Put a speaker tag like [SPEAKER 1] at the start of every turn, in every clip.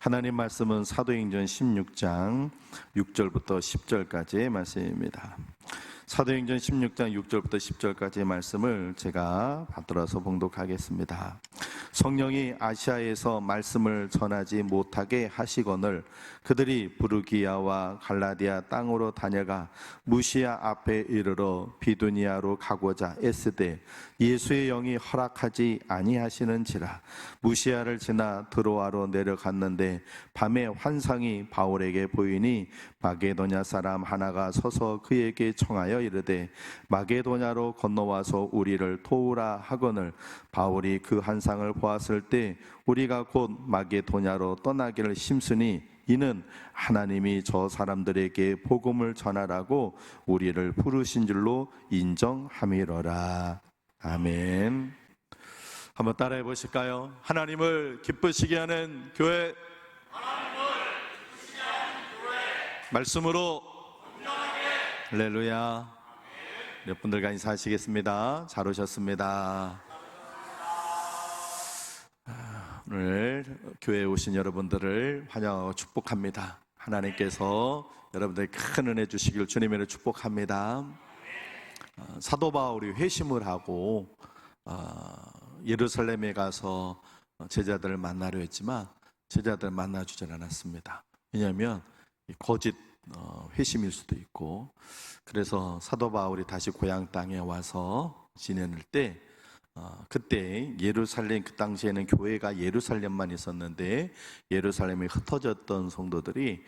[SPEAKER 1] 하나님 말씀은 사도행전 16장 6절부터 10절까지의 말씀입니다. 사도행전 16장 6절부터 10절까지의 말씀을 제가 받들어서 봉독하겠습니다. 성령이 아시아에서 말씀을 전하지 못하게 하시거늘 그들이 부르기아와 갈라디아 땅으로 다녀가 무시아 앞에 이르러 비두니아로 가고자 애쓰되 예수의 영이 허락하지 아니하시는지라. 무시아를 지나 드로아로 내려갔는데 밤에 환상이 바울에게 보이니 마게도냐 사람 하나가 서서 그에게 청하여 이르되 마게도냐로 건너와서 우리를 도우라 하거늘 바울이 그 환상을 보았을 때 우리가 곧 마게도냐로 떠나기를 힘쓰니 이는 하나님이 저 사람들에게 복음을 전하라고 우리를 부르신 줄로 인정함이로라. 아멘. 한번 따라해 보실까요? 하나님을 기쁘시게 하는 교회, 말씀으로 할렐루야. 몇 분들과 인사하시겠습니다. 잘 오셨습니다. 오늘 교회에 오신 여러분들을 환영하고 축복합니다. 하나님께서 여러분들에게 큰 은혜 주시길 주님으로 축복합니다. 사도 바울이 회심을 하고 예루살렘에 가서 제자들을 만나려 했지만 제자들을 만나주질 않았습니다. 왜냐하면 거짓 회심일 수도 있고, 그래서 사도 바울이 다시 고향 땅에 와서 지내는 때 그때 예루살렘, 그 당시에는 교회가 예루살렘만 있었는데 예루살렘에 흩어졌던 성도들이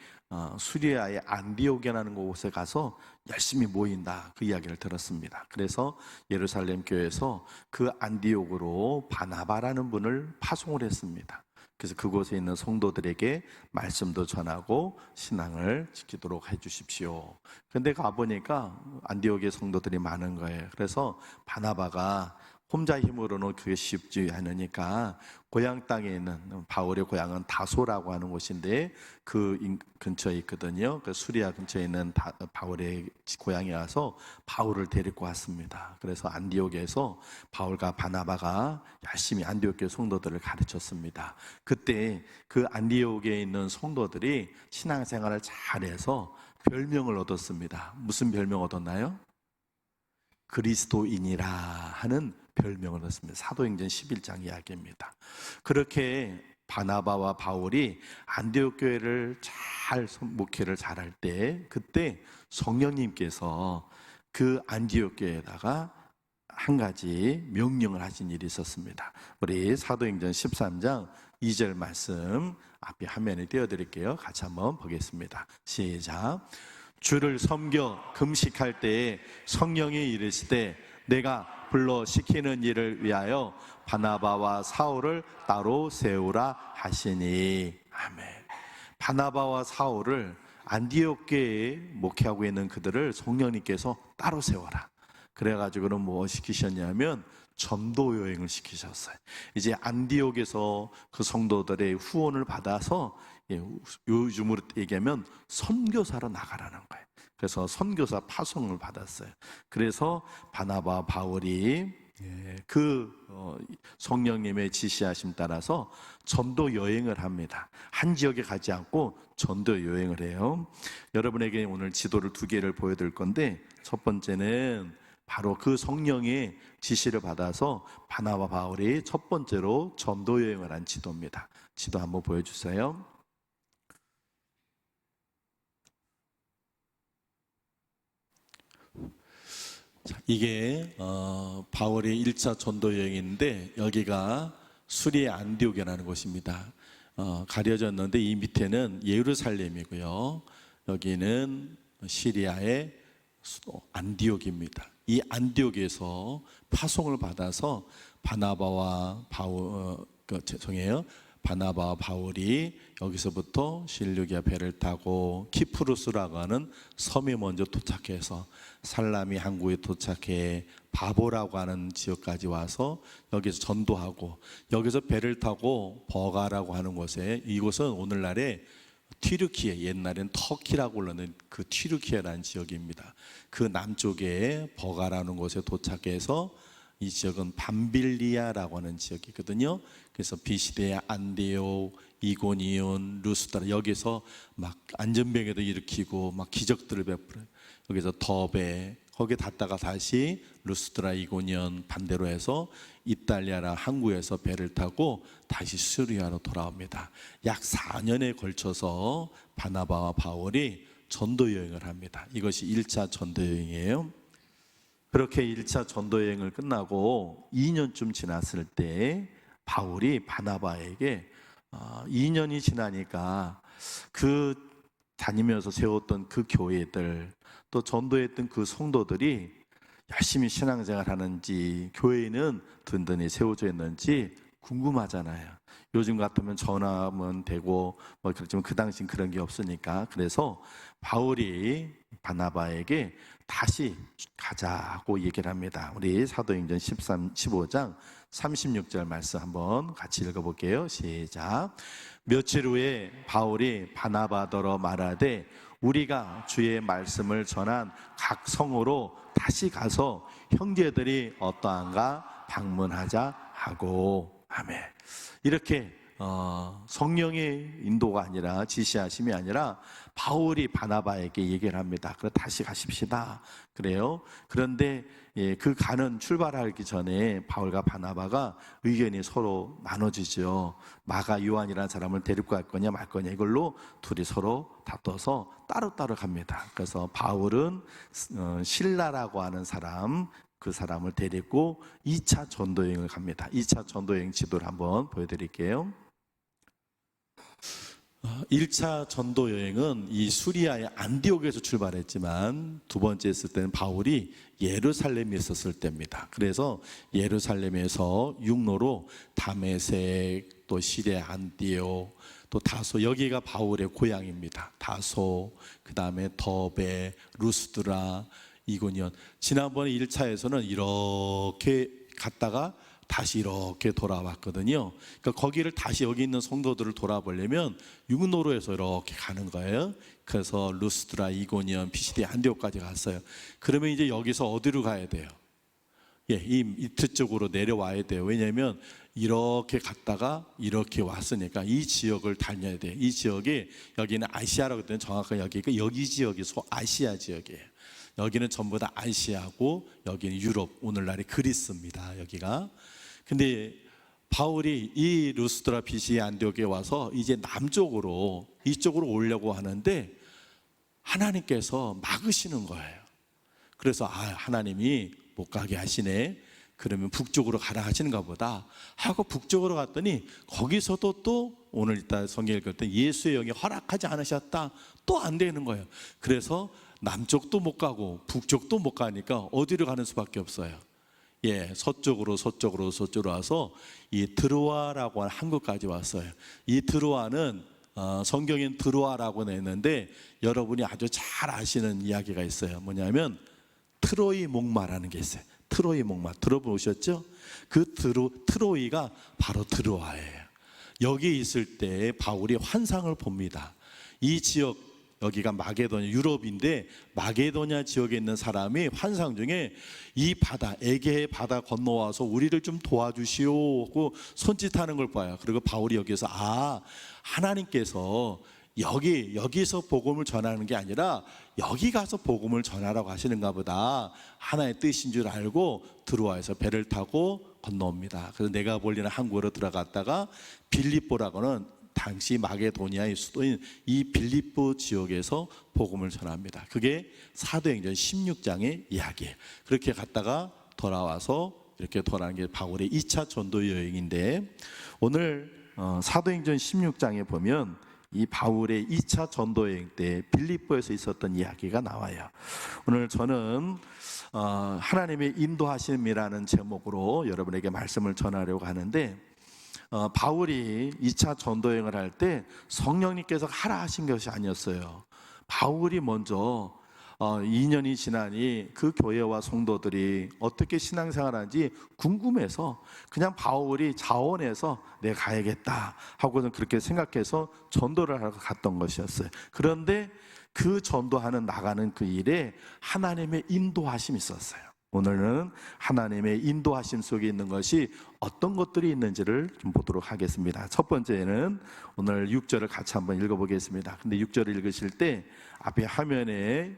[SPEAKER 1] 수리아의 안디옥이라는 곳에 가서 열심히 모인다, 그 이야기를 들었습니다. 그래서 예루살렘 교회에서 그 안디옥으로 바나바라는 분을 파송을 했습니다. 그래서 그곳에 있는 성도들에게 말씀도 전하고 신앙을 지키도록 해주십시오. 그런데 가보니까 안디옥의 성도들이 많은 거예요. 그래서 바나바가 혼자 힘으로는 그게 쉽지 않으니까 고향 땅에 있는, 바울의 고향은 다소라고 하는 곳인데 그 근처에 있거든요. 그 수리아 근처에 있는 바울의 고향에 와서 바울을 데리고 왔습니다. 그래서 안디옥에서 바울과 바나바가 열심히 안디옥 교회 성도들을 가르쳤습니다. 그때 그 안디옥에 있는 성도들이 신앙생활을 잘해서 별명을 얻었습니다. 무슨 별명 얻었나요? 그리스도인이라 하는 별명을 얻었습니다. 사도행전 11장 이야기입니다. 그렇게 바나바와 바울이 안디옥 교회를 잘 목회를 잘할 때, 그때 성령님께서 그 안디옥 교회에다가 한 가지 명령을 하신 일이 있었습니다. 우리 사도행전 13장 2절 말씀 앞에 화면에 띄워드릴게요. 같이 한번 보겠습니다. 시작. 주를 섬겨 금식할 때에 성령이 이르시되 내가 불러 시키는 일을 위하여 바나바와 사울을 따로 세우라 하시니. 아멘. 바나바와 사울을 안디옥 교회에 목회하고 있는 그들을 성령님께서 따로 세워라. 그래가지고는 뭐 시키셨냐면 전도 여행을 시키셨어요. 이제 안디옥에서 그 성도들의 후원을 받아서, 요즘으로 얘기하면 선교사로 나가라는 거예요. 그래서 선교사 파송을 받았어요. 그래서 바나바, 바울이 그 성령님의 지시하심 따라서 전도 여행을 합니다. 한 지역에 가지 않고 전도 여행을 해요. 여러분에게 오늘 지도를 두 개를 보여드릴 건데, 첫 번째는 바로 그 성령의 지시를 받아서 바나바, 바울이 첫 번째로 전도 여행을 한 지도입니다. 지도 한번 보여주세요. 이게 바울의 1차 전도 여행인데, 여기가 수리아 안디옥이라는 곳입니다. 가려졌는데 이 밑에는 예루살렘이고요, 여기는 시리아의 수도 안디옥입니다. 이 안디옥에서 파송을 받아서 바나바와 바울이 여기서부터 실루기아 배를 타고 키프루스라고 하는 섬에 먼저 도착해서 살라미 항구에 도착해 바보라고 하는 지역까지 와서 여기서 전도하고, 여기서 배를 타고 버가라고 하는 곳에, 이곳은 오늘날의 튀르키예, 옛날엔 터키라고 불렀는 그 튀르키예라는 지역입니다. 그 남쪽에 버가라는 곳에 도착해서 이 지역은 밤빌리아라고 하는 지역이거든요. 그래서 비시데, 안데오, 이고니온, 루스드라, 여기서 막 안전병에도 일으키고 막 기적들을 베풀어요. 여기서 더베, 거기에 닿다가 다시 루스드라, 이고니온 반대로 해서 이탈리아랑 항구에서 배를 타고 다시 시리아로 돌아옵니다. 약 4년에 걸쳐서 바나바와 바울이 전도 여행을 합니다. 이것이 1차 전도 여행이에요. 그렇게 1차 전도 여행을 끝나고 2년쯤 지났을 때 바울이 바나바에게 2년이 지나니까 그 다니면서 세웠던 그 교회들, 또 전도했던 그 성도들이 열심히 신앙생활 하는지, 교회는 든든히 세워져 있는지 궁금하잖아요. 요즘 같으면 전화하면 되고 뭐 그렇지만 그 당시엔 그런 게 없으니까. 그래서 바울이 바나바에게 다시 가자고 얘기를 합니다. 우리 사도행전 15장 36절 말씀 한번 같이 읽어볼게요. 시작. 며칠 후에 바울이 바나바더러 말하되 우리가 주의 말씀을 전한 각 성으로 다시 가서 형제들이 어떠한가 방문하자 하고. 아멘. 이렇게 성령의 인도가 아니라, 지시하심이 아니라 바울이 바나바에게 얘기를 합니다. 그래, 다시 가십시다. 그래요. 그런데 그 가는 출발하기 전에 바울과 바나바가 의견이 서로 나눠지죠. 마가 요한이라는 사람을 데리고 갈 거냐 말 거냐, 이걸로 둘이 서로 다퉈서 따로따로 갑니다. 그래서 바울은 실라라고 하는 사람, 그 사람을 데리고 2차 전도여행을 갑니다. 2차 전도여행 지도를 한번 보여드릴게요. 1차 전도 여행은 이 수리아의 안디옥에서 출발했지만 두 번째 했을 때는 바울이 예루살렘에 있었을 때입니다. 그래서 예루살렘에서 육로로 다메섹, 또 시리아 안디옥, 또 다소, 여기가 바울의 고향입니다. 다소, 그 다음에 더베, 루스드라, 이고니온. 지난번에 1차에서는 이렇게 갔다가 다시 이렇게 돌아왔거든요. 그러니까 거기를 다시 여기 있는 성도들을 돌아보려면 육로로에서 이렇게 가는 거예요. 그래서 루스드라, 이고니온, 피시디, 안디옥까지 갔어요. 그러면 이제 여기서 어디로 가야 돼요? 이 이트 쪽으로 내려와야 돼요. 왜냐하면 이렇게 갔다가 이렇게 왔으니까 이 지역을 다녀야 돼요. 이 지역이, 여기는 아시아라고 했더니 정확하게 여기 지역이 아시아 지역이에요. 여기는 전부 다 아시아고 여기는 유럽, 오늘날의 그리스입니다. 여기가. 근데 바울이 이 루스드라, 비시디, 안디옥에 와서 이제 남쪽으로, 이쪽으로 오려고 하는데 하나님께서 막으시는 거예요. 그래서 하나님이 못 가게 하시네, 그러면 북쪽으로 가라 하시는가 보다 하고 북쪽으로 갔더니 거기서도 또 오늘 이따 성경 읽을 때 예수의 영이 허락하지 않으셨다, 또 안 되는 거예요. 그래서 남쪽도 못 가고 북쪽도 못 가니까 어디로 가는 수밖에 없어요. 서쪽으로 와서 이 드로아라고 하는 항구까지 왔어요. 이 드로아는 성경엔 드로아라고 냈는데 여러분이 아주 잘 아시는 이야기가 있어요. 뭐냐면 트로이 목마라는 게 있어요. 트로이 목마 들어보셨죠? 그 트로이가 바로 드로아예요. 여기 있을 때 바울이 환상을 봅니다. 이 지역, 여기가 마게도냐, 유럽인데 마게도냐 지역에 있는 사람이 환상 중에 이 바다, 에게의 바다 건너와서 우리를 좀 도와주시오 하고 손짓하는 걸 봐요. 그리고 바울이 여기서 하나님께서 여기서 복음을 전하는 게 아니라 여기 가서 복음을 전하라고 하시는가 보다, 하나의 뜻인 줄 알고 드로아에서 배를 타고 건너옵니다. 그래서 내가 볼리는 항구로 들어갔다가 빌립보라고는 당시 마게도니아의 수도인 이 빌립보 지역에서 복음을 전합니다. 그게 사도행전 16장의 이야기예요. 그렇게 갔다가 돌아와서 이렇게 돌아가는 게 바울의 2차 전도 여행인데, 오늘 사도행전 16장에 보면 이 바울의 2차 전도 여행 때 빌립보에서 있었던 이야기가 나와요. 오늘 저는 하나님의 인도하심이라는 제목으로 여러분에게 말씀을 전하려고 하는데, 바울이 2차 전도여행을 할 때 성령님께서 하라 하신 것이 아니었어요. 바울이 먼저 2년이 지나니 그 교회와 성도들이 어떻게 신앙생활하는지 궁금해서 그냥 바울이 자원해서 내가 가야겠다 하고는 그렇게 생각해서 전도를 하러 갔던 것이었어요. 그런데 그 전도하는 나가는 그 일에 하나님의 인도하심이 있었어요. 오늘은 하나님의 인도하심 속에 있는 것이 어떤 것들이 있는지를 좀 보도록 하겠습니다. 첫 번째는 오늘 6절을 같이 한번 읽어보겠습니다. 근데 6절을 읽으실 때 앞에 화면에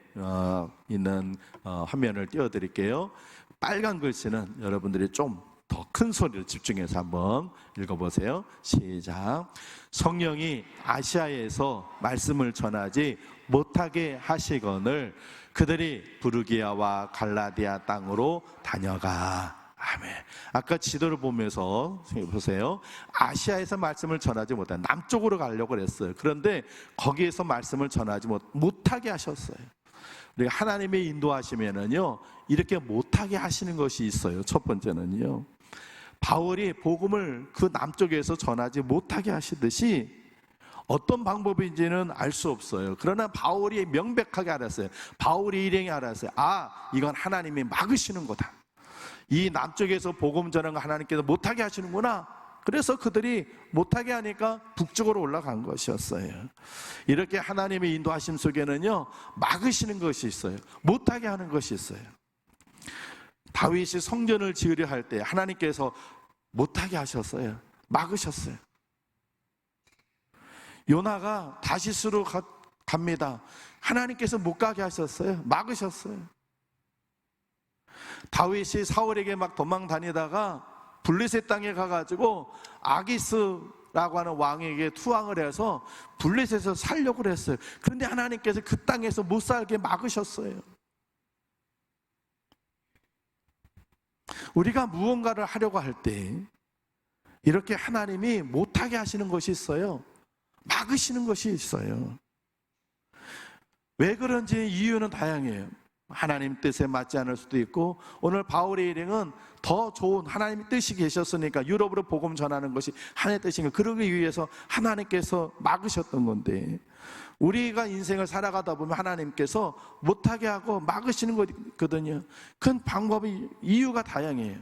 [SPEAKER 1] 있는 화면을 띄워드릴게요. 빨간 글씨는 여러분들이 좀 더 큰 소리로 집중해서 한번 읽어보세요. 시작. 성령이 아시아에서 말씀을 전하지 못하게 하시거늘 그들이 부르기아와 갈라디아 땅으로 다녀가. 아멘. 아까 지도를 보면서 보세요. 아시아에서 말씀을 전하지 못한 남쪽으로 가려고 그랬어요. 그런데 거기에서 말씀을 전하지 못하게 하셨어요. 우리가 하나님의 인도하시면은요, 이렇게 못하게 하시는 것이 있어요. 첫 번째는요, 바울이 복음을 그 남쪽에서 전하지 못하게 하시듯이 어떤 방법인지는 알 수 없어요. 그러나 바울이 명백하게 알았어요. 바울이 일행이 알았어요. 아, 이건 하나님이 막으시는 거다. 이 남쪽에서 복음 전하는 거 하나님께서 못하게 하시는구나. 그래서 그들이 못하게 하니까 북쪽으로 올라간 것이었어요. 이렇게 하나님의 인도하심 속에는요, 막으시는 것이 있어요. 못하게 하는 것이 있어요. 다윗이 성전을 지으려 할 때 하나님께서 못하게 하셨어요. 막으셨어요. 요나가 다시스로 갑니다. 하나님께서 못 가게 하셨어요. 막으셨어요. 다윗이 사울에게 막 도망 다니다가 블레셋 땅에 가가지고 아기스라고 하는 왕에게 투항을 해서 블레셋에서 살려고 그랬어요. 그런데 하나님께서 그 땅에서 못 살게 막으셨어요. 우리가 무언가를 하려고 할 때 이렇게 하나님이 못하게 하시는 것이 있어요. 막으시는 것이 있어요. 왜 그런지 이유는 다양해요. 하나님 뜻에 맞지 않을 수도 있고, 오늘 바울의 일행은 더 좋은 하나님의 뜻이 계셨으니까 유럽으로 복음 전하는 것이 하나님의 뜻인가, 그러기 위해서 하나님께서 막으셨던 건데, 우리가 인생을 살아가다 보면 하나님께서 못하게 하고 막으시는 거거든요. 그 방법이, 이유가 다양해요.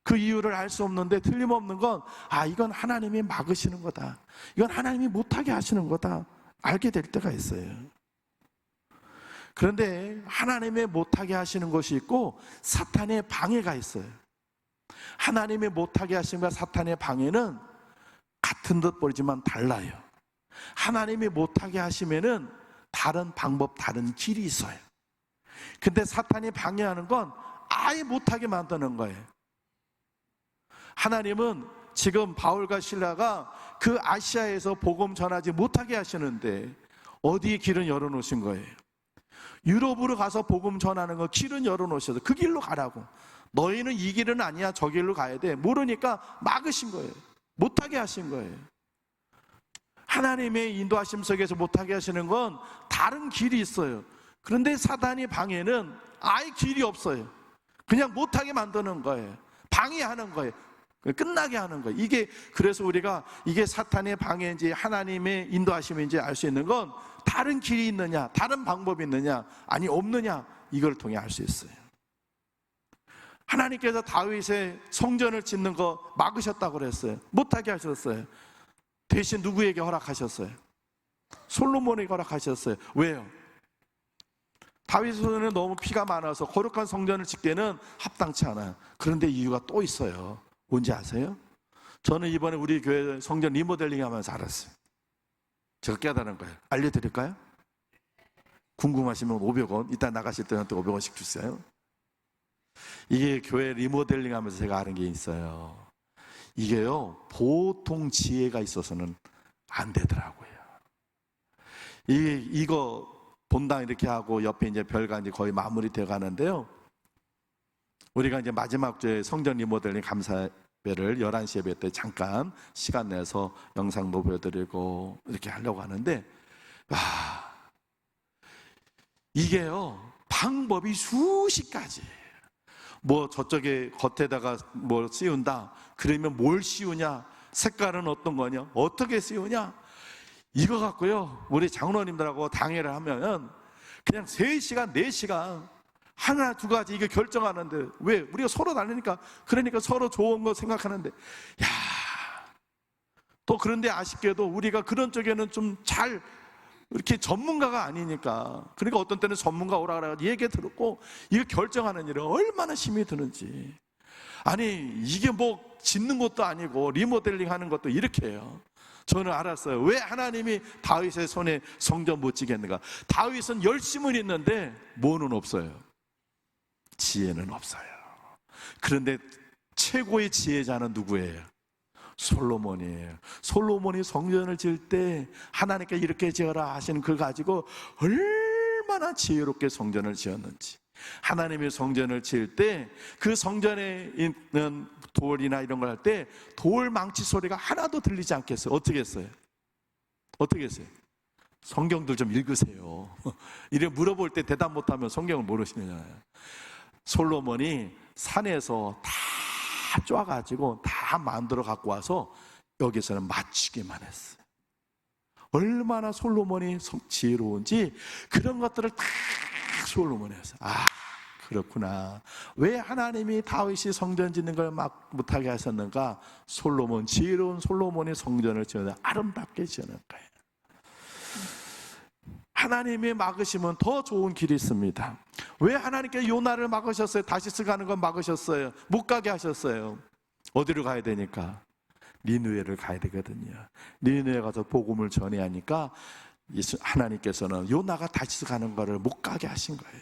[SPEAKER 1] 그 이유를 알 수 없는데 틀림없는 건, 아, 이건 하나님이 막으시는 거다, 이건 하나님이 못하게 하시는 거다, 알게 될 때가 있어요. 그런데 하나님의 못하게 하시는 것이 있고 사탄의 방해가 있어요. 하나님의 못하게 하심과 사탄의 방해는 같은 듯 보이지만 달라요. 하나님이 못하게 하시면은 다른 방법, 다른 길이 있어요. 근데 사탄이 방해하는 건 아예 못하게 만드는 거예요. 하나님은 지금 바울과 실라가 그 아시아에서 복음 전하지 못하게 하시는데 어디에 길은 열어놓으신 거예요? 유럽으로 가서 복음 전하는 거 길은 열어놓으셔서 그 길로 가라고. 너희는 이 길은 아니야, 저 길로 가야 돼. 모르니까 막으신 거예요. 못하게 하신 거예요. 하나님의 인도하심 속에서 못하게 하시는 건 다른 길이 있어요. 그런데 사단이 방해는 아예 길이 없어요. 그냥 못하게 만드는 거예요. 방해하는 거예요. 끝나게 하는 거예요. 이게, 그래서 우리가 이게 사탄의 방해인지 하나님의 인도하심인지 알 수 있는 건 다른 길이 있느냐, 다른 방법이 있느냐, 아니 없느냐, 이걸 통해 알 수 있어요. 하나님께서 다윗의 성전을 짓는 거 막으셨다고 그랬어요. 못하게 하셨어요. 대신 누구에게 허락하셨어요? 솔로몬에게 허락하셨어요. 왜요? 다윗의 손에는 너무 피가 많아서 거룩한 성전을 짓기에는 합당치 않아요. 그런데 이유가 또 있어요. 뭔지 아세요? 저는 이번에 우리 교회 성전 리모델링 하면서 알았어요. 제가 깨달은 거예요. 알려드릴까요? 궁금하시면 500원, 이따 나가실 때는 또 500원씩 주세요. 이게 교회 리모델링 하면서 제가 아는 게 있어요. 이게요, 보통 지혜가 있어서는 안 되더라고요. 이거 본당 이렇게 하고 옆에 이제 별관 이제 거의 마무리 되어 가는데요. 우리가 이제 마지막 주에 성전 리모델링 감사 예배를 11시 예배 때 잠깐 시간 내서 영상도 보여드리고 이렇게 하려고 하는데, 이게요, 방법이 수십 가지. 뭐 저쪽에 겉에다가 뭘 씌운다, 그러면 뭘 씌우냐, 색깔은 어떤 거냐, 어떻게 씌우냐, 이거 갖고요 우리 장로님들하고 당회를 하면 그냥 3시간 4시간 하나 두 가지 이게 결정하는데, 왜? 우리가 서로 다르니까. 그러니까 서로 좋은 거 생각하는데, 야, 또 그런데 아쉽게도 우리가 그런 쪽에는 좀 잘 이렇게 전문가가 아니니까. 그러니까 어떤 때는 전문가 오라 그래가지고 얘기 들었고, 이거 결정하는 일은 얼마나 힘이 드는지. 아니, 이게 뭐 짓는 것도 아니고 리모델링 하는 것도 이렇게 해요. 저는 알았어요. 왜 하나님이 다윗의 손에 성전 못 지겠는가. 다윗은 열심은 있는데 뭐는 없어요? 지혜는 없어요. 그런데 최고의 지혜자는 누구예요? 솔로몬이에요. 솔로몬이 성전을 지을 때 하나님께 이렇게 지어라 하시는 그걸 가지고 얼마나 지혜롭게 성전을 지었는지. 하나님의 성전을 지을 때 그 성전에 있는 돌이나 이런 걸 할 때 돌 망치 소리가 하나도 들리지 않겠어요? 어떻게 했어요? 어떻게 했어요? 성경들 좀 읽으세요. 이래 물어볼 때 대답 못하면 성경을 모르시잖아요. 솔로몬이 산에서 다 쪼아가지고 다 만들어 갖고 와서 여기서는 맞추기만 했어요. 얼마나 솔로몬이 지혜로운지 그런 것들을 다 솔로몬이 했어요. 아, 그렇구나. 왜 하나님이 다윗이 성전 짓는 걸 막 못하게 하셨는가? 솔로몬, 지혜로운 솔로몬이 성전을 지어서 아름답게 지어낸 거예요. 하나님이 막으시면 더 좋은 길이 있습니다. 왜 하나님께 요나를 막으셨어요? 다시스 가는 건 막으셨어요. 못 가게 하셨어요. 어디로 가야 되니까? 니느웨를 가야 되거든요. 니느웨 가서 복음을 전해야 하니까 하나님께서는 요나가 다시스 가는 거를 못 가게 하신 거예요.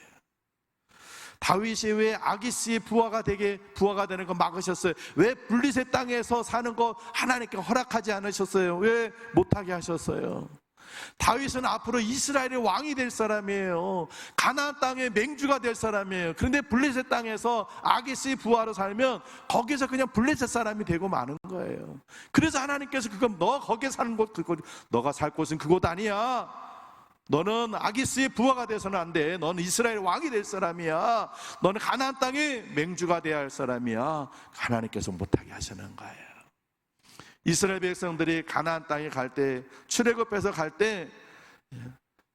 [SPEAKER 1] 다윗이 왜 아기스의 부하가 되는 거 막으셨어요? 왜 블리셋 땅에서 사는 거 하나님께 허락하지 않으셨어요? 왜 못하게 하셨어요? 다윗은 앞으로 이스라엘의 왕이 될 사람이에요. 가나안 땅의 맹주가 될 사람이에요. 그런데 블레셋 땅에서 아기스의 부하로 살면 거기서 그냥 블레셋 사람이 되고 마는 거예요. 그래서 하나님께서 그건 너 거기 사는 곳, 너가 살 곳은 그곳 아니야. 너는 아기스의 부하가 돼서는 안 돼. 너는 이스라엘 왕이 될 사람이야. 너는 가나안 땅의 맹주가 돼야 할 사람이야. 하나님께서 못하게 하시는 거예요. 이스라엘 백성들이 가나안 땅에 갈 때, 출애굽해서 갈 때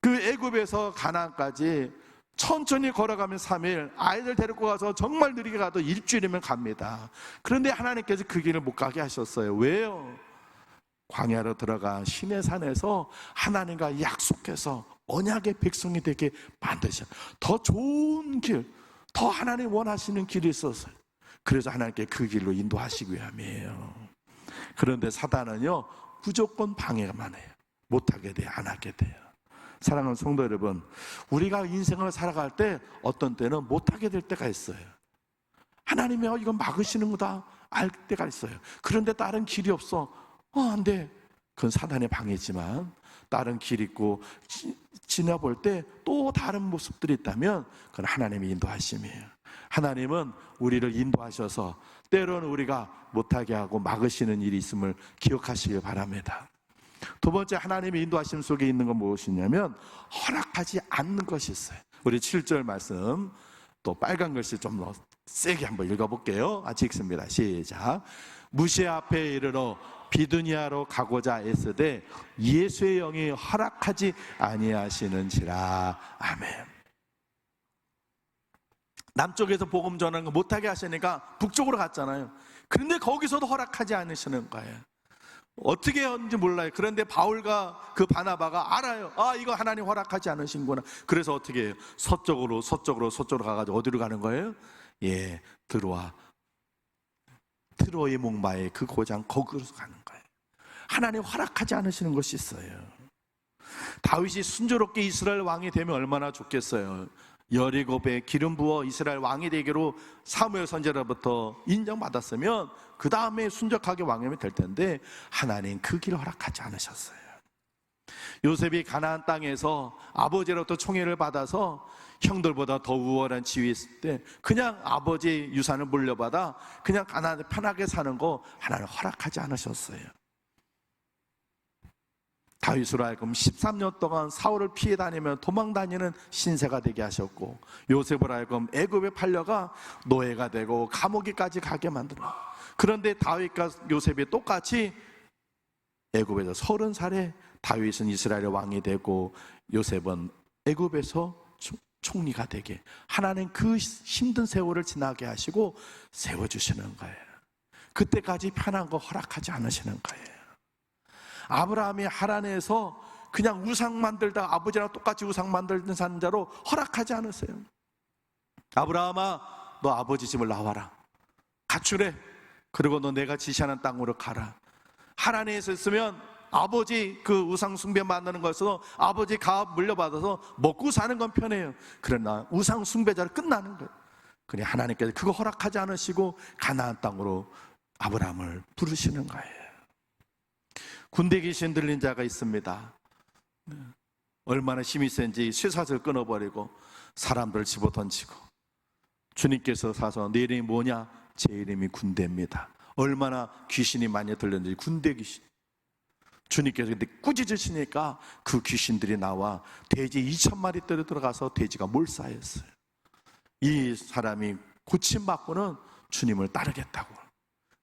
[SPEAKER 1] 그 애굽에서 가나안까지 천천히 걸어가면 3일, 아이들 데리고 가서 정말 느리게 가도 일주일이면 갑니다. 그런데 하나님께서 그 길을 못 가게 하셨어요. 왜요? 광야로 들어간 시내산에서 하나님과 약속해서 언약의 백성이 되게 만드셔. 더 좋은 길, 더 하나님 원하시는 길이 있었어요. 그래서 하나님께 그 길로 인도하시기 위함이에요. 그런데 사단은요, 무조건 방해만 해요. 못하게 돼요. 안 하게 돼요. 사랑하는 성도 여러분, 우리가 인생을 살아갈 때 어떤 때는 못하게 될 때가 있어요. 하나님이 이거 막으시는 거다 알 때가 있어요. 그런데 다른 길이 없어. 안 돼. 그건 사단의 방해지만 다른 길 있고 지나볼 때 또 다른 모습들이 있다면 그건 하나님의 인도하심이에요. 하나님은 우리를 인도하셔서 때로는 우리가 못하게 하고 막으시는 일이 있음을 기억하시길 바랍니다. 두 번째, 하나님의 인도하심 속에 있는 건 무엇이냐면 허락하지 않는 것이 있어요. 우리 7절 말씀 또 빨간 글씨 좀 세게 한번 읽어볼게요. 같이 읽습니다. 시작. 무시 앞에 이르러 비두니아로 가고자 애쓰되 예수의 영이 허락하지 아니하시는지라. 아멘. 남쪽에서 복음 전하는 거 못하게 하시니까 북쪽으로 갔잖아요. 그런데 거기서도 허락하지 않으시는 거예요. 어떻게 했는지 몰라요. 그런데 바울과 그 바나바가 알아요. 이거 하나님 허락하지 않으신구나. 그래서 어떻게 해요? 서쪽으로 가가지고 어디로 가는 거예요? 트로의 목마의 그 고장 거기로 가는 거예요. 하나님 허락하지 않으시는 것이 있어요. 다윗이 순조롭게 이스라엘 왕이 되면 얼마나 좋겠어요. 17에 기름 부어 이스라엘 왕이 되기로 사무엘 선지자로부터 인정받았으면 그 다음에 순적하게 왕이 될 텐데 하나님 그 길을 허락하지 않으셨어요. 요셉이 가나안 땅에서 아버지로부터 총애를 받아서 형들보다 더 우월한 지위에 있을 때 그냥 아버지 유산을 물려받아 그냥 가나안에 편하게 사는 거 하나님 허락하지 않으셨어요. 다윗으로 하여금 13년 동안 사울을 피해 다니며 도망 다니는 신세가 되게 하셨고, 요셉으로 하여금 애굽에 팔려가 노예가 되고 감옥에까지 가게 만들어. 그런데 다윗과 요셉이 똑같이 애굽에서 30살에 다윗은 이스라엘의 왕이 되고 요셉은 애굽에서 총리가 되게 하나님 그 힘든 세월을 지나게 하시고 세워주시는 거예요. 그때까지 편한 거 허락하지 않으시는 거예요. 아브라함이 하란에서 그냥 우상 만들다가 아버지랑 똑같이 우상 만들던 산자로 허락하지 않으세요. 아브라함아, 너 아버지 집을 나와라, 가출해. 그리고 너 내가 지시하는 땅으로 가라. 하나님에서 있으면 아버지 그 우상 숭배 만드는 것에서 아버지 가업 물려받아서 먹고 사는 건 편해요. 그러나 우상 숭배자로 끝나는 거예요. 그래, 하나님께서 그거 허락하지 않으시고 가나안 땅으로 아브라함을 부르시는 거예요. 군대 귀신 들린 자가 있습니다. 얼마나 힘이 센지 쇠사슬 끊어버리고 사람들 집어던지고, 주님께서 사서 내 이름이 뭐냐? 제 이름이 군대입니다. 얼마나 귀신이 많이 들렸는지. 군대 귀신. 주님께서 근데 꾸짖으시니까 그 귀신들이 나와 돼지 2,000마리대로 들어가서 돼지가 몰사했어요. 이 사람이 고침받고는 주님을 따르겠다고.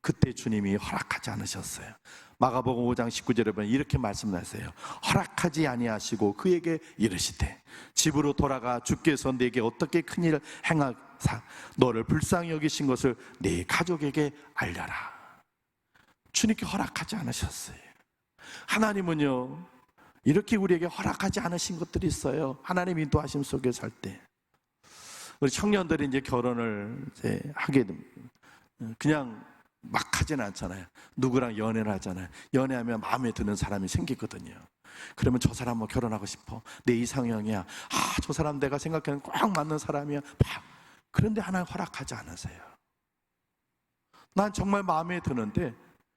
[SPEAKER 1] 그때 주님이 허락하지 않으셨어요. 마가복음 5장 19절에 보면 이렇게 말씀하세요. 허락하지 아니하시고 그에게 이르시되 집으로 돌아가 주께서 내게 어떻게 큰일을 행하사 너를 불쌍히 여기신 것을 네 가족에게 알려라. 주님께 허락하지 않으셨어요. 하나님은요, 이렇게 우리에게 허락하지 않으신 것들이 있어요. 하나님 인도하심 속에 살 때 우리 청년들이 이제 결혼을 이제 하게 됩니다. 그냥 막 하진 않잖아요. 누구랑 연애를 하잖아요. 연애하면 마음에 드는 사람이 생기거든요. 그러면 저 사람하고 결혼하고 싶어. 내 이상형이야. 저 사람 내가 생각하는 꼭 맞는 사람이야. 그런데 하나님 허락하지 않으세요. 난 정말 마음에 드는데,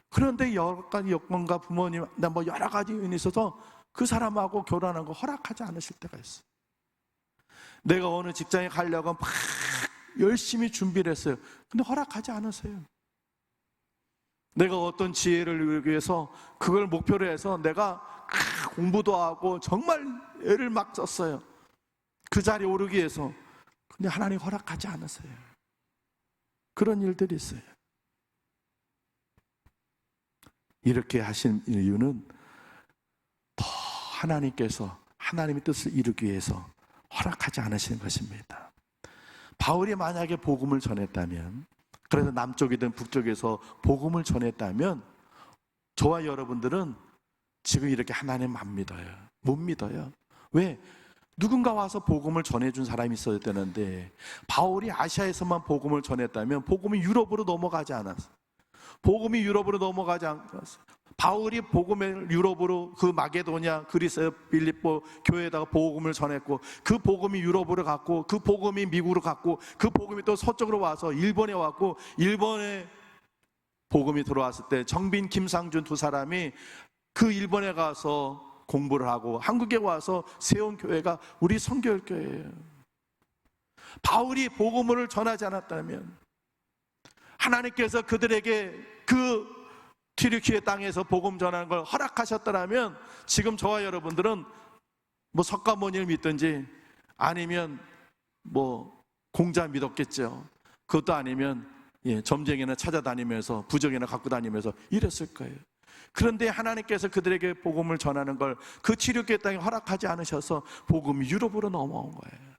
[SPEAKER 1] 그런데 여러 가지 여건과 부모님, 뭐 여러 가지 요인이 있어서 그 사람하고 결혼하는 거 허락하지 않으실 때가 있어요. 내가 어느 직장에 가려고 막 열심히 준비를 했어요. 근데 허락하지 않으세요. 내가 어떤 지혜를 위해서 그걸 목표로 해서 내가 공부도 하고 정말 애를 막 썼어요. 그 자리에 오르기 위해서. 근데 하나님 허락하지 않으세요. 그런 일들이 있어요. 이렇게 하신 이유는 더 하나님께서 하나님의 뜻을 이루기 위해서 허락하지 않으시는 것입니다. 바울이 만약에 복음을 전했다면, 그래서 남쪽이든 북쪽에서 복음을 전했다면 저와 여러분들은 지금 이렇게 하나님 안 믿어요. 못 믿어요. 왜? 누군가 와서 복음을 전해준 사람이 있어야 되는데, 바울이 아시아에서만 복음을 전했다면 복음이 유럽으로 넘어가지 않았어요. 복음이 유럽으로 넘어가지 않았어요. 바울이 복음을 유럽으로, 그 마게도냐, 그리스, 빌립보 교회에다가 복음을 전했고, 그 복음이 유럽으로 갔고, 그 복음이 미국으로 갔고, 그 복음이 또 서쪽으로 와서 일본에 왔고, 일본에 복음이 들어왔을 때 정빈, 김상준 두 사람이 그 일본에 가서 공부를 하고 한국에 와서 세운 교회가 우리 성결교회예요. 바울이 복음을 전하지 않았다면, 하나님께서 그들에게 그 튀르키예 땅에서 복음 전하는 걸 허락하셨더라면 지금 저와 여러분들은 뭐 석가모니를 믿든지 아니면 뭐 공자 믿었겠죠. 그것도 아니면 점쟁이나 찾아다니면서 부적이나 갖고 다니면서 이랬을 거예요. 그런데 하나님께서 그들에게 복음을 전하는 걸 그 튀르키예 땅에 허락하지 않으셔서 복음이 유럽으로 넘어온 거예요.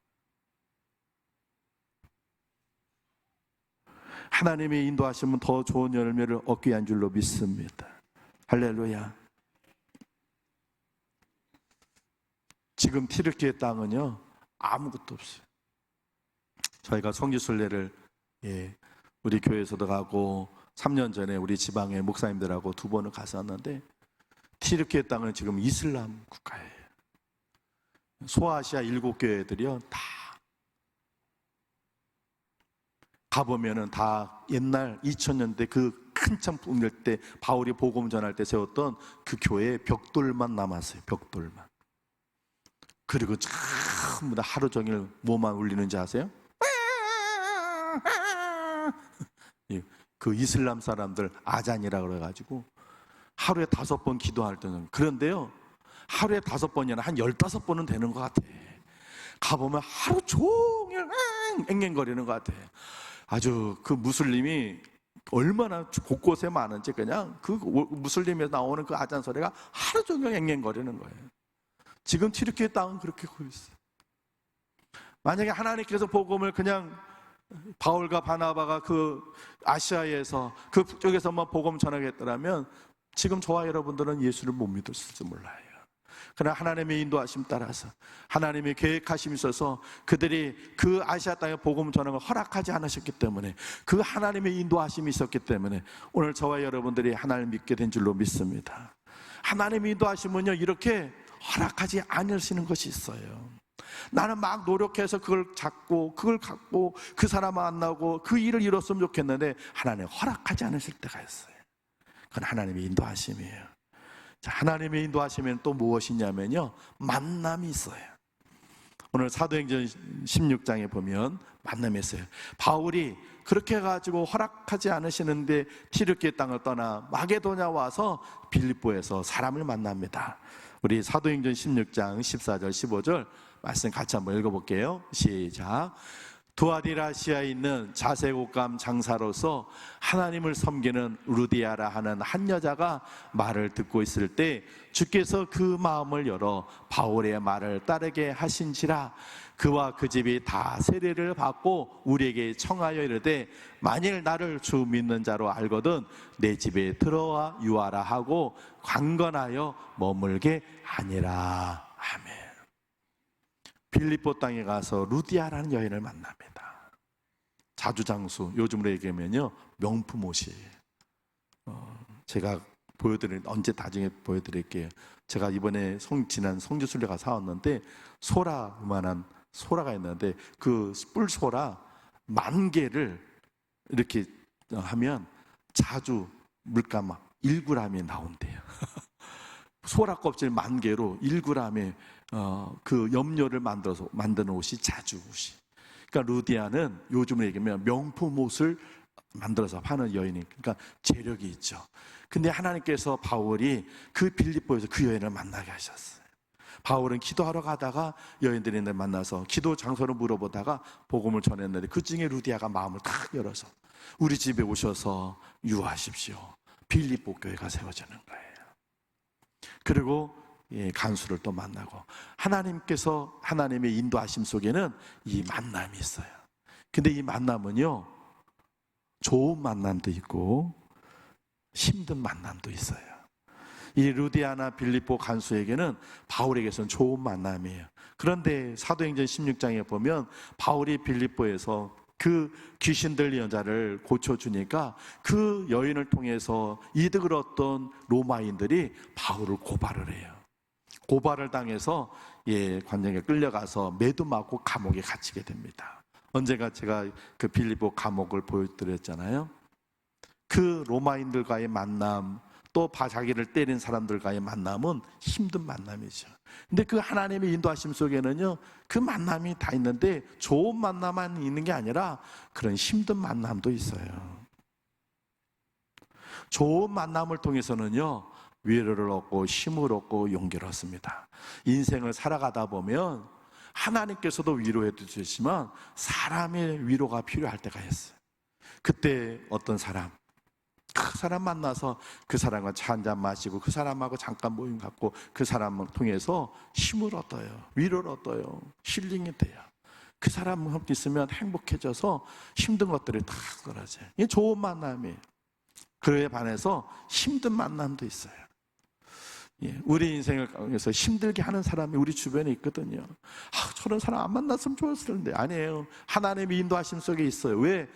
[SPEAKER 1] 하나님의 인도하시면 더 좋은 열매를 얻게 한 줄로 믿습니다. 할렐루야. 지금 튀르키예 땅은요 아무것도 없어요. 저희가 성지순례를 우리 교회에서도 가고 3년 전에 우리 지방의 목사님들하고 2번을 갔었는데, 튀르키예 땅은 지금 이슬람 국가예요. 소아시아 7교회들이요 다 가보면은 다 옛날 2000년대 그 한참 붕괴 때 바울이 복음 전할 때 세웠던 그 교회의 벽돌만 남았어요. 벽돌만. 그리고 전부 다 하루 종일 뭐만 울리는지 아세요? 그 이슬람 사람들 아잔이라 그래가지고 하루에 5번 기도할 때는, 그런데요 하루에 5번이나 한 15번은 되는 것 같아. 가보면 하루 종일 앵앵거리는 것 같아. 아주 그 무슬림이 얼마나 곳곳에 많은지, 그냥 그 무슬림에서 나오는 그 아잔 소리가 하루 종일 앵앵거리는 거예요. 지금 튀르키예 땅은 그렇게 하고 있어요. 만약에 하나님께서 복음을 그냥 바울과 바나바가 그 아시아에서 그 북쪽에서만 복음 전하겠더라면 지금 저와 여러분들은 예수를 못 믿었을지 몰라요. 그러나 하나님의 인도하심 따라서 하나님의 계획하심이 있어서 그들이 그 아시아 땅에 복음 전하는 걸 허락하지 않으셨기 때문에, 그 하나님의 인도하심이 있었기 때문에 오늘 저와 여러분들이 하나님을 믿게 된 줄로 믿습니다. 하나님의 인도하심은요, 이렇게 허락하지 않으시는 것이 있어요. 나는 막 노력해서 그걸 잡고 그걸 갖고 그 사람 만나고 그 일을 이뤘으면 좋겠는데 하나님 허락하지 않으실 때가 있어요. 그건 하나님의 인도하심이에요. 자, 하나님의 인도하심에는 또 무엇이냐면요, 만남이 있어요. 오늘 사도행전 16장에 보면 만남이 있어요. 바울이 그렇게 해가지고 허락하지 않으시는데 튀르키예 땅을 떠나 마게도냐 와서 빌립보에서 사람을 만납니다. 우리 사도행전 16장 14절 15절 말씀 같이 한번 읽어볼게요. 시작. 두아디라시아에 있는 자색옷감 장사로서 하나님을 섬기는 루디아라 하는 한 여자가 말을 듣고 있을 때 주께서 그 마음을 열어 바울의 말을 따르게 하신지라. 그와 그 집이 다 세례를 받고 우리에게 청하여 이르되 만일 나를 주 믿는 자로 알거든 내 집에 들어와 유하라 하고 강건하여 머물게 하니라. 아멘. 빌립보 땅에 가서 루디아라는 여인을 만납니다. 자주장수, 요즘으로 얘기하면요, 명품 옷이에요. 제가 언제 나중에 보여드릴게요. 제가 이번에 지난 성지순례가 사왔는데 소라만한 소라가 있는데 그 뿔소라 10,000개를 이렇게 하면 자주 물감 1g이 나온대요. 소라 껍질 10,000개로 1g에 그 염료를 만들어서 만드는 옷이 자주 옷이. 그러니까 루디아는 요즘으로 얘기하면 명품 옷을 만들어서 파는 여인이, 그러니까 재력이 있죠. 근데 하나님께서 바울이 그 빌립보에서 그 여인을 만나게 하셨어요. 바울은 기도하러 가다가 여인들이 만나서 기도 장소를 물어보다가 복음을 전했는데 그 중에 루디아가 마음을 탁 열어서 우리 집에 오셔서 유하십시오. 빌립보 교회가 세워지는 거예요. 그리고 간수를 또 만나고, 하나님께서 하나님의 인도하심 속에는 이 만남이 있어요. 근데 이 만남은요, 좋은 만남도 있고 힘든 만남도 있어요. 이 루디아나 빌립보 간수에게는 바울에게서는 좋은 만남이에요. 그런데 사도행전 16장에 보면 바울이 빌립보에서 그 귀신 들린 여자를 고쳐주니까 그 여인을 통해서 이득을 얻던 로마인들이 바울을 고발을 해요. 고발을 당해서 관정에 끌려가서 매도 맞고 감옥에 갇히게 됩니다. 언젠가 제가 그 빌립보 감옥을 보여드렸잖아요. 그 로마인들과의 만남, 또 자기를 때린 사람들과의 만남은 힘든 만남이죠. 근데 그 하나님의 인도하심 속에는요, 그 만남이 다 있는데 좋은 만남만 있는 게 아니라 그런 힘든 만남도 있어요. 좋은 만남을 통해서는요, 위로를 얻고 힘을 얻고 용기를 얻습니다. 인생을 살아가다 보면 하나님께서도 위로해 주시지만 사람의 위로가 필요할 때가 있어요. 그때 어떤 사람, 그 사람 만나서 그 사람과 차 한잔 마시고 그 사람하고 잠깐 모임 갖고 그 사람을 통해서 힘을 얻어요. 위로를 얻어요. 힐링이 돼요. 그 사람과 함께 있으면 행복해져서 힘든 것들이 다 떨어져요. 이게 좋은 만남이에요. 그에 반해서 힘든 만남도 있어요. 우리 인생을 통해서 힘들게 하는 사람이 우리 주변에 있거든요. 저런 사람 안 만났으면 좋았을 텐데. 아니에요. 하나님의 인도하심 속에 있어요. 왜?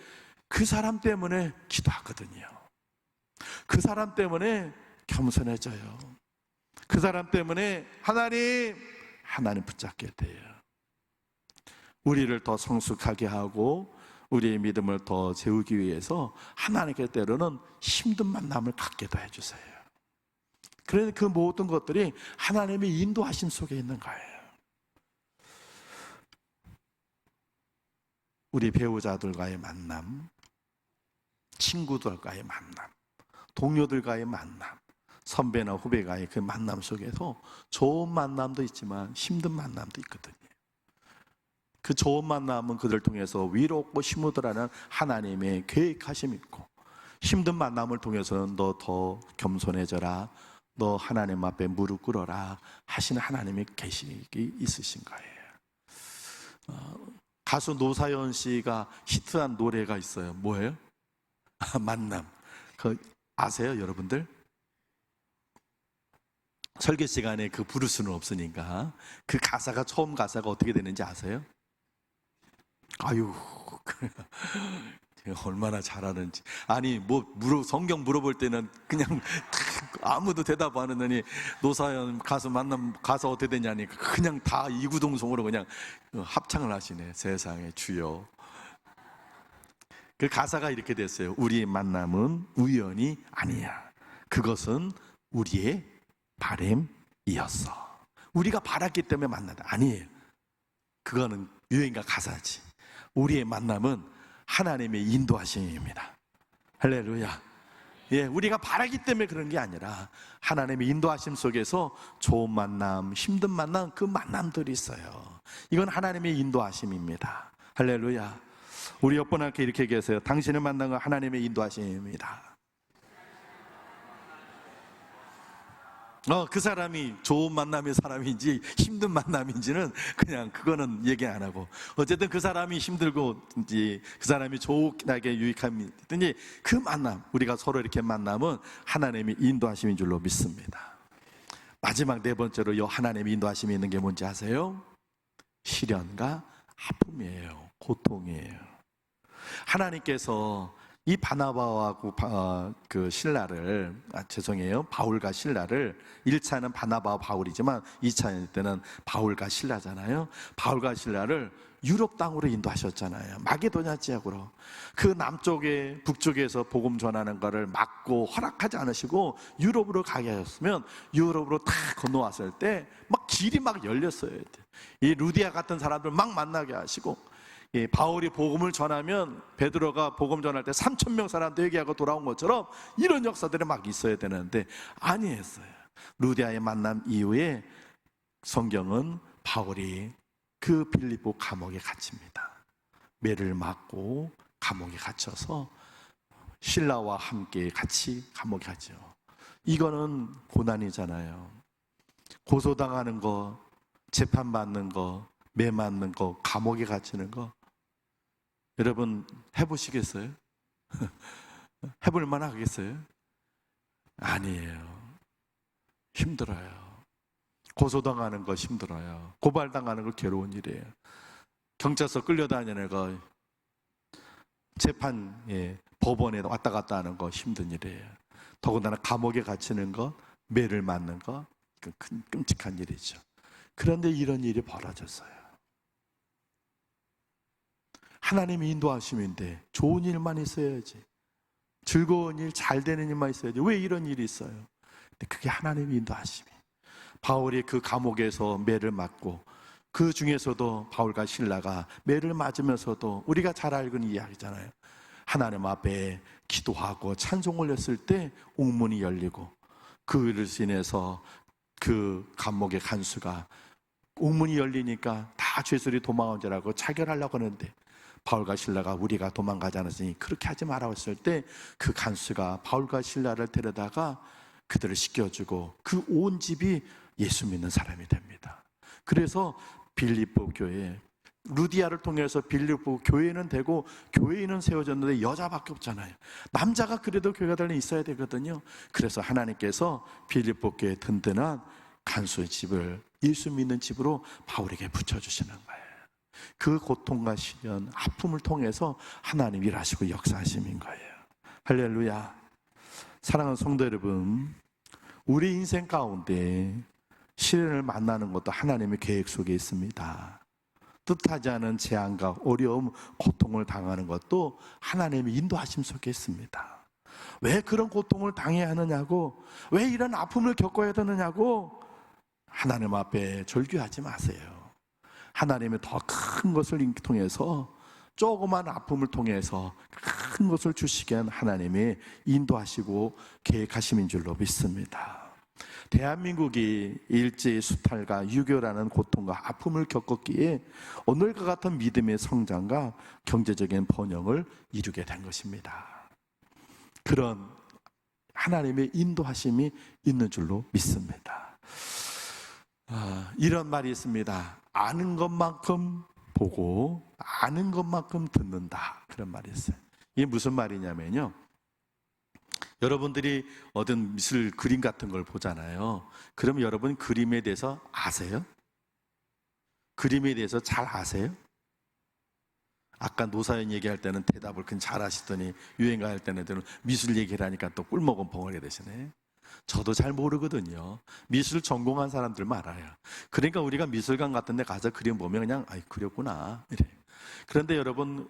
[SPEAKER 1] 그 사람 때문에 기도하거든요. 그 사람 때문에 겸손해져요. 그 사람 때문에 하나님 붙잡게 돼요. 우리를 더 성숙하게 하고 우리의 믿음을 더 세우기 위해서 하나님께 때로는 힘든 만남을 갖게도 해주세요. 그래서 그 모든 것들이 하나님의 인도하심 속에 있는 거예요. 우리 배우자들과의 만남, 친구들과의 만남, 동료들과의 만남, 선배나 후배가의 그 만남 속에서 좋은 만남도 있지만 힘든 만남도 있거든요. 그 좋은 만남은 그들 통해서 위롭고 힘을 얻으라는 하나님의 계획하심이 있고, 힘든 만남을 통해서는 너 더 겸손해져라, 너 하나님 앞에 무릎 꿇어라 하시는 하나님의 계획이 있으신 거예요. 가수 노사연 씨가 히트한 노래가 있어요. 뭐예요? 만남. 아세요, 여러분들? 설교 시간에 그 부를 수는 없으니까 그 가사가, 처음 가사가 어떻게 되는지 아세요? 아유, 제가 얼마나 잘하는지. 아니, 성경 물어볼 때는 그냥 아무도 대답 안 하더니 노사연 가서 가서 어떻게 되냐니까 그냥 다 이구동성으로 그냥 합창을 하시네. 세상에 주여. 그 가사가 이렇게 됐어요. 우리의 만남은 우연이 아니야. 그것은 우리의 바램이었어. 우리가 바랐기 때문에 만나다. 아니에요. 그거는 유행가 가사지. 우리의 만남은 하나님의 인도하심입니다. 할렐루야. 예, 우리가 바라기 때문에 그런 게 아니라 하나님의 인도하심 속에서 좋은 만남, 힘든 만남, 그 만남들이 있어요. 이건 하나님의 인도하심입니다. 할렐루야. 우리 옆분한테 이렇게 얘기하세요. 당신을 만난 건 하나님의 인도하심입니다. 그 사람이 좋은 만남의 사람인지 힘든 만남인지는 그냥 그거는 얘기 안 하고, 어쨌든 그 사람이 힘들고든지 그 사람이 좋게 유익함이든지 그 만남, 우리가 서로 이렇게 만남은 하나님의 인도하심인 줄로 믿습니다. 마지막 네 번째로 하나님의 인도하심이 있는 게 뭔지 아세요? 시련과 아픔이에요. 고통이에요. 하나님께서 이 바나바와 그 신라를, 바울과 신라를, 1차는 바나바와 바울이지만 2차 때는 바울과 신라잖아요. 바울과 신라를 유럽 땅으로 인도하셨잖아요. 마게도냐 지역으로. 그 남쪽에, 북쪽에서 복음 전하는 거를 막고 허락하지 않으시고 유럽으로 가게 하셨으면 유럽으로 다 건너왔을 때 막 길이 막 열렸어요. 이 루디아 같은 사람들 막 만나게 하시고, 바울이 복음을 전하면 베드로가 복음 전할 때 3,000명 사람도 회개하고 돌아온 것처럼 이런 역사들이 막 있어야 되는데 아니었어요. 루디아의 만남 이후에 성경은 바울이 그 빌립보 감옥에 갇힙니다. 매를 맞고 감옥에 갇혀서 신라와 함께 같이 감옥에 갇죠. 이거는 고난이잖아요. 고소당하는 거, 재판받는 거, 매 맞는 거, 감옥에 갇히는 거, 여러분 해보시겠어요? 해볼 만 하겠어요? 아니에요. 힘들어요. 고소당하는 거 힘들어요. 고발당하는 거 괴로운 일이에요. 경찰서 끌려다니는 거, 재판, 법원에 왔다 갔다 하는 거 힘든 일이에요. 더군다나 감옥에 갇히는 거, 매를 맞는 거, 끔찍한 일이죠. 그런데 이런 일이 벌어졌어요. 하나님의 인도하심인데 좋은 일만 있어야지, 즐거운 일, 잘 되는 일만 있어야지, 왜 이런 일이 있어요? 근데 그게 하나님의 인도하심이. 바울이 그 감옥에서 매를 맞고, 그 중에서도 바울과 신라가 매를 맞으면서도 우리가 잘 알고 있는 이야기잖아요. 하나님 앞에 기도하고 찬송 올렸을 때 옥문이 열리고, 그를 인해서 그 감옥의 간수가 옥문이 열리니까 다 죄수들이 도망온 줄 알고 차결하려고 하는데, 바울과 신라가 우리가 도망가지 않았으니 그렇게 하지 말라고 했을 때 그 간수가 바울과 신라를 데려다가 그들을 씻겨주고 그 온 집이 예수 믿는 사람이 됩니다. 그래서 빌립보 교회, 루디아를 통해서 빌립보 교회는 되고 교회는 세워졌는데 여자밖에 없잖아요. 남자가 그래도 교회가 달리 있어야 되거든요. 그래서 하나님께서 빌립보 교회 든든한 간수의 집을 예수 믿는 집으로 바울에게 붙여주시는 거예요. 그 고통과 시련, 아픔을 통해서 하나님 일하시고 역사하심인 거예요. 할렐루야. 사랑하는 성도 여러분, 우리 인생 가운데 시련을 만나는 것도 하나님의 계획 속에 있습니다. 뜻하지 않은 재앙과 어려움, 고통을 당하는 것도 하나님의 인도하심 속에 있습니다. 왜 그런 고통을 당해야 하느냐고, 왜 이런 아픔을 겪어야 되느냐고 하나님 앞에 절규하지 마세요. 하나님의 더 큰 것을 통해서, 조그만 아픔을 통해서 큰 것을 주시게 한 하나님의 인도하시고 계획하심인 줄로 믿습니다. 대한민국이 일제의 수탈과 유교라는 고통과 아픔을 겪었기에 오늘과 같은 믿음의 성장과 경제적인 번영을 이루게 된 것입니다. 그런 하나님의 인도하심이 있는 줄로 믿습니다. 이런 말이 있습니다. 아는 것만큼 보고 아는 것만큼 듣는다, 그런 말이 있어요. 이게 무슨 말이냐면요, 여러분들이 어떤 미술 그림 같은 걸 보잖아요. 그럼 여러분 그림에 대해서 아세요? 그림에 대해서 잘 아세요? 아까 노사연 얘기할 때는 대답을 그냥 잘 하시더니 유행가 할 때는 미술 얘기를 하니까 또 꿀먹은 벙어리가 되시네. 저도 잘 모르거든요. 미술 전공한 사람들만 알아요. 그러니까 우리가 미술관 같은 데 가서 그림 보면 그냥 아이 그렸구나 이래. 그런데 여러분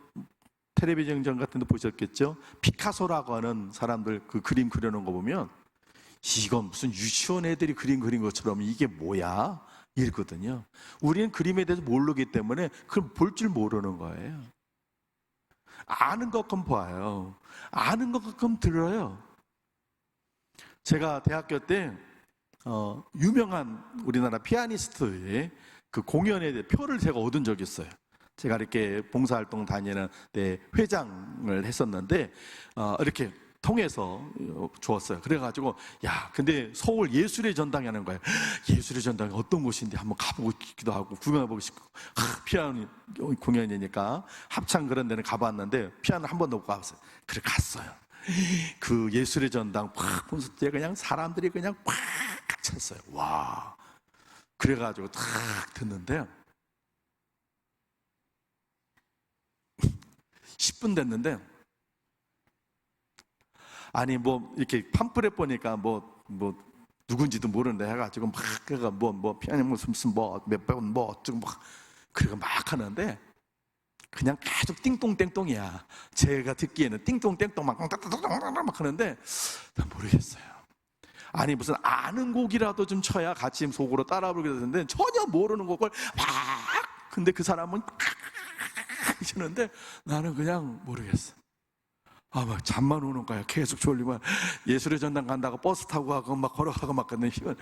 [SPEAKER 1] 텔레비전 같은 데 보셨겠죠? 피카소라고 하는 사람들 그 그림 그려놓은 거 보면 이건 무슨 유치원 애들이 그림 그린 것처럼 이게 뭐야? 이러거든요. 우리는 그림에 대해서 모르기 때문에 그걸 볼 줄 모르는 거예요. 아는 것만 봐요. 아는 것만 들어요. 제가 대학교 때 유명한 우리나라 피아니스트의 그 공연에 대해 표를 제가 얻은 적이 있어요. 제가 이렇게 봉사활동 다니는 때 회장을 했었는데 이렇게 통해서 주었어요. 그래가지고 야, 근데 서울 예술의 전당이 하는 거예요. 예술의 전당이 어떤 곳인데 한번 가보고 싶기도 하고 구경해보고 싶고 피아노 공연이니까 합창 그런 데는 가봤는데 피아노 한 번도 못 가봤어요. 그래 갔어요. 그 예술의 전당 팍 콘서트에 그냥 사람들이 그냥 팍 찼어요. 와, 그래가지고 탁 듣는데 10분 됐는데 아니 뭐 이렇게 팜플렛 보니까 뭐 누군지도 모르는데 해가지고 막 그가 뭐 피아노 무슨 몇 번 뭐 어쩌고 막 그리고 막 하는데 그냥 계속 띵똥땡똥이야. 제가 듣기에는 띵똥땡똥 막 하는데 난 모르겠어요. 아니 무슨 아는 곡이라도 좀 쳐야 같이 속으로 따라 부르게 되는데 전혀 모르는 곡을 막 근데 그 사람은 치는데 나는 그냥 모르겠어. 막 잠만 오는 거야. 계속 졸리면 예술의 전당 간다고 버스 타고 가고 막 걸어가고 막 그러는 힘은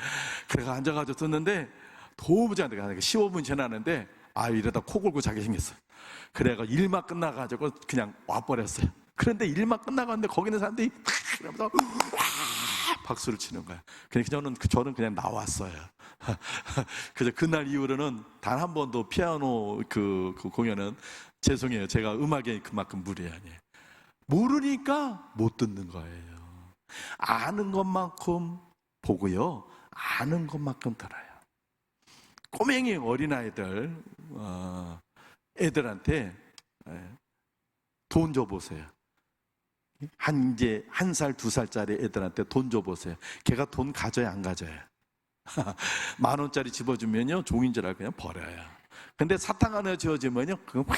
[SPEAKER 1] 그래가 앉아가지고 듣는데 도무지 안 돼. 15분 지났는데 이러다 코 골고 자기 생겼어. 그래가 일만 끝나가지고 그냥 와버렸어요. 그런데 일만 끝나갔는데 거기 있는 사람들이 이러면서 박수를 치는 거야. 그러니까 저는 그냥 나왔어요. 그래서 그날 이후로는 단 한 번도 피아노 그 공연은 죄송해요. 제가 음악에 그만큼 무리 아니에요. 모르니까 못 듣는 거예요. 아는 것만큼 보고요. 아는 것만큼 들어요. 꼬맹이 어린아이들 애들한테 돈 줘보세요. 이제 1살, 2살짜리 애들한테 돈 줘보세요. 걔가 돈 가져야 안 가져요? 10,000원짜리 집어주면요 종인 줄 알고 그냥 버려요. 근데 사탕 하나 지어주면요 그거 확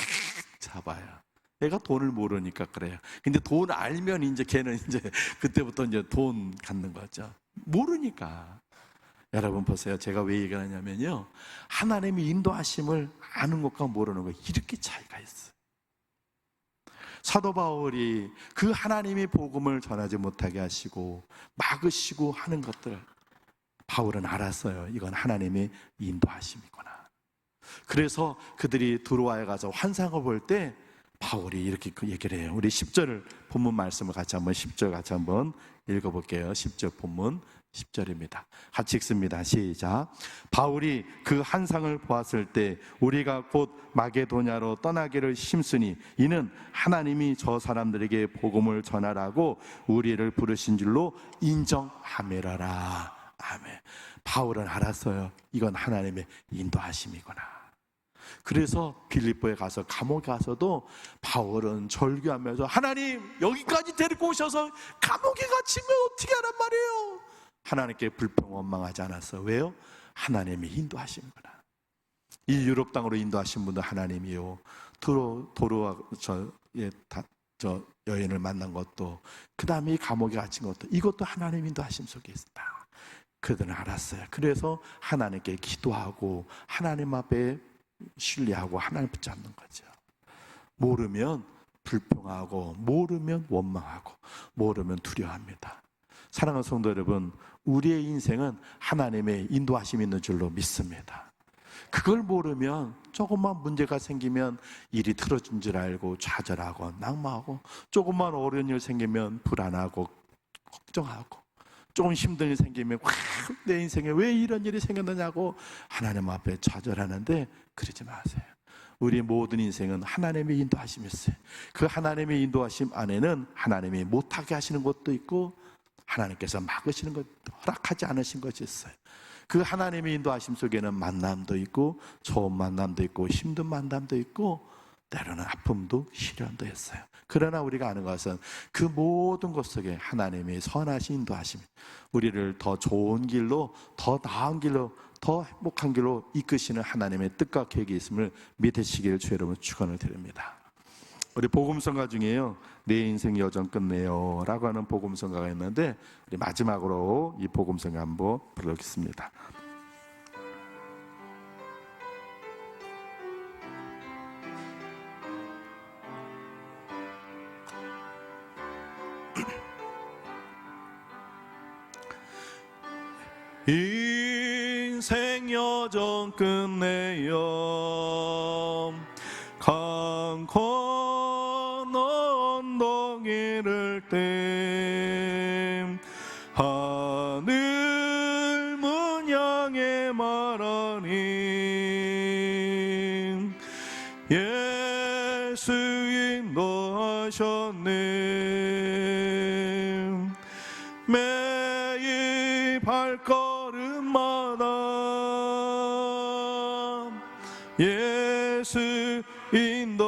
[SPEAKER 1] 잡아요. 얘가 돈을 모르니까 그래요. 근데 돈 알면 이제 걔는 이제 그때부터 이제 돈 갖는 거죠. 모르니까. 여러분 보세요. 제가 왜 얘기하냐면요. 하나님의 인도하심을 아는 것과 모르는 것 이렇게 차이가 있어요. 사도 바울이 그 하나님의 복음을 전하지 못하게 하시고 막으시고 하는 것들 바울은 알았어요. 이건 하나님의 인도하심이구나. 그래서 그들이 드로아에 가서 환상을 볼 때 바울이 이렇게 얘기를 해요. 우리 10절 본문 말씀을 같이 한번 10절 같이 한번 읽어볼게요. 10절 본문 10절입니다. 같이 읽습니다. 시작. 바울이 그 환상을 보았을 때 우리가 곧 마게도냐로 떠나기를 힘쓰니 이는 하나님이 저 사람들에게 복음을 전하라고 우리를 부르신 줄로 인정함이라라. 아멘. 바울은 알았어요. 이건 하나님의 인도하심이구나. 그래서 빌립보에 가서 감옥에 가서도 바울은 절규하면서 하나님 여기까지 데리고 오셔서 감옥에 갇히면 어떻게 하란 말이에요? 하나님께 불평 원망하지 않았어. 왜요? 하나님이 인도하심이구나. 이 유럽 땅으로 인도하신 분도 하나님이요. 도로와 저 여인을 만난 것도 그 다음에 이 감옥에 갇힌 것도 이것도 하나님 인도하심 속에 있다. 그들은 알았어요. 그래서 하나님께 기도하고 하나님 앞에 신뢰하고 하나님 붙잡는 거죠. 모르면 불평하고 모르면 원망하고 모르면 두려워합니다. 사랑하는 성도 여러분, 우리의 인생은 하나님의 인도하심이 있는 줄로 믿습니다. 그걸 모르면 조금만 문제가 생기면 일이 틀어진 줄 알고 좌절하고 낙마하고 조금만 어려운 일 생기면 불안하고 걱정하고 조금 힘든 일 생기면 내 인생에 왜 이런 일이 생겼느냐고 하나님 앞에 좌절하는데 그러지 마세요. 우리 모든 인생은 하나님의 인도하심이 있어요. 그 하나님의 인도하심 안에는 하나님이 못하게 하시는 것도 있고 하나님께서 막으시는 것, 허락하지 않으신 것이 있어요. 그 하나님의 인도하심 속에는 만남도 있고 좋은 만남도 있고 힘든 만남도 있고 때로는 아픔도 시련도 있어요. 그러나 우리가 아는 것은 그 모든 것 속에 하나님의 선하신 인도하심, 우리를 더 좋은 길로, 더 나은 길로, 더 행복한 길로 이끄시는 하나님의 뜻과 계획이 있음을 믿으시기를 주 여러분 축원을 드립니다. 우리 복음성가 중에요, 내 인생 여정 끝내요 라고 하는 복음성가가 있는데, 우리 마지막으로 이 복음성가 한번 불러보겠습니다. 인생 여정 끝내요 강 건너 언덕 이를 때 하늘 문 향해 말하니 예수 인도하셨네. 매일 발걸음마다 예수 인도하셨네.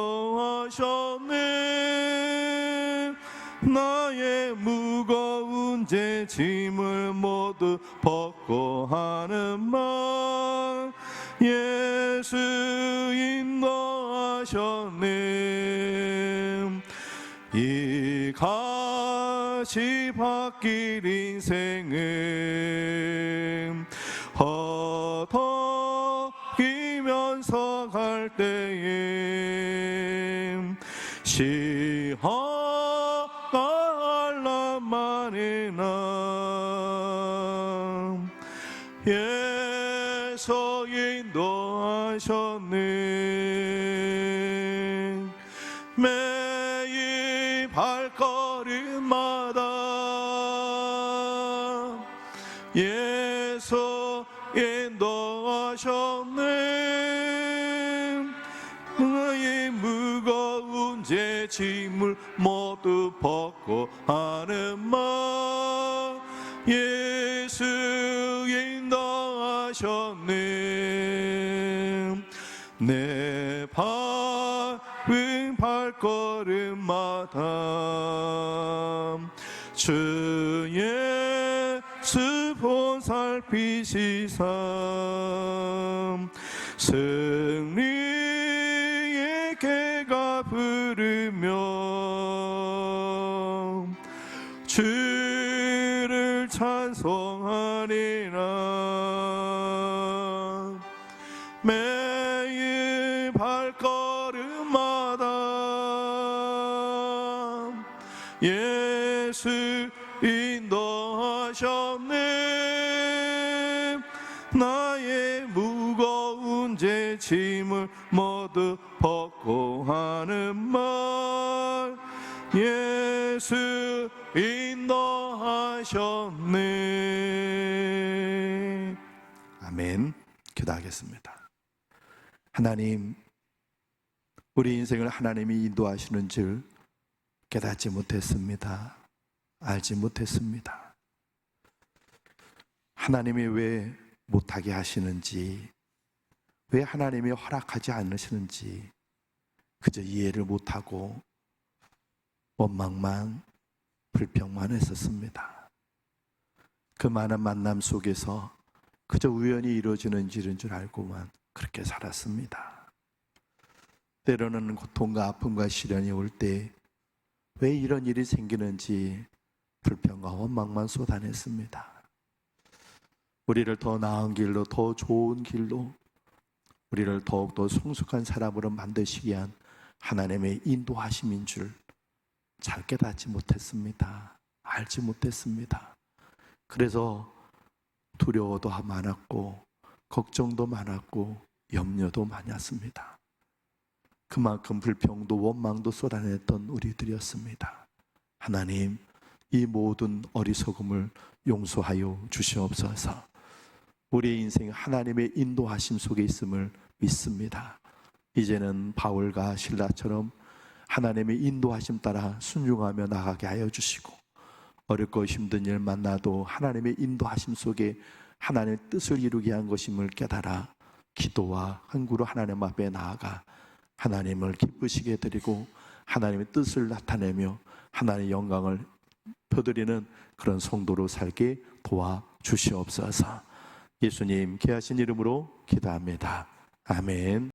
[SPEAKER 1] 나의 무거운 죄 짐을 모두 벗고 하는 말 예수 인도하셨네. 이 같이 바뀔 인생은 허덕이면서 갈 때에 시험가 알란만이나 예수 인도하셨네. 매일 발걸음마다 예수 인도하셨네. 나의 무거운 죄 짐을 모두 벗고 하는 말 예수 인도하셨네. 내 밟은 발걸음마다 주 예수 보살피시사 승리의 개가 부르며 주를 찬송하리라. 매일 발걸음마다 예수 인도하셨네. 나의 무거운 죄 짐을 모두 벗고 하는 말 예수 인도하셨네. 아멘. 기도하겠습니다. 하나님, 우리 인생을 하나님이 인도하시는 줄 깨닫지 못했습니다. 알지 못했습니다. 하나님이 왜 못하게 하시는지, 왜 하나님이 허락하지 않으시는지 그저 이해를 못하고 원망만, 불평만 했었습니다. 그 많은 만남 속에서 그저 우연히 이루어지는 일인 줄 알고만 그렇게 살았습니다. 때로는 고통과 아픔과 시련이 올 때 왜 이런 일이 생기는지 불평과 원망만 쏟아냈습니다. 우리를 더 나은 길로, 더 좋은 길로, 우리를 더욱더 성숙한 사람으로 만드시기 위한 하나님의 인도하심인 줄 잘 깨닫지 못했습니다. 알지 못했습니다. 그래서 두려워도 많았고 걱정도 많았고 염려도 많았습니다. 그만큼 불평도 원망도 쏟아냈던 우리들이었습니다. 하나님, 이 모든 어리석음을 용서하여 주시옵소서. 우리의 인생 하나님의 인도하심 속에 있음을 믿습니다. 이제는 바울과 실라처럼 하나님의 인도하심 따라 순종하며 나가게 하여 주시고 어렵고 힘든 일 만나도 하나님의 인도하심 속에 하나님의 뜻을 이루게 한 것임을 깨달아 기도와 간구로 하나님 앞에 나아가 하나님을 기쁘시게 드리고 하나님의 뜻을 나타내며 하나님의 영광을 펴드리는 그런 성도로 살게 도와주시옵소서. 예수님 귀하신 이름으로 기도합니다. 아멘.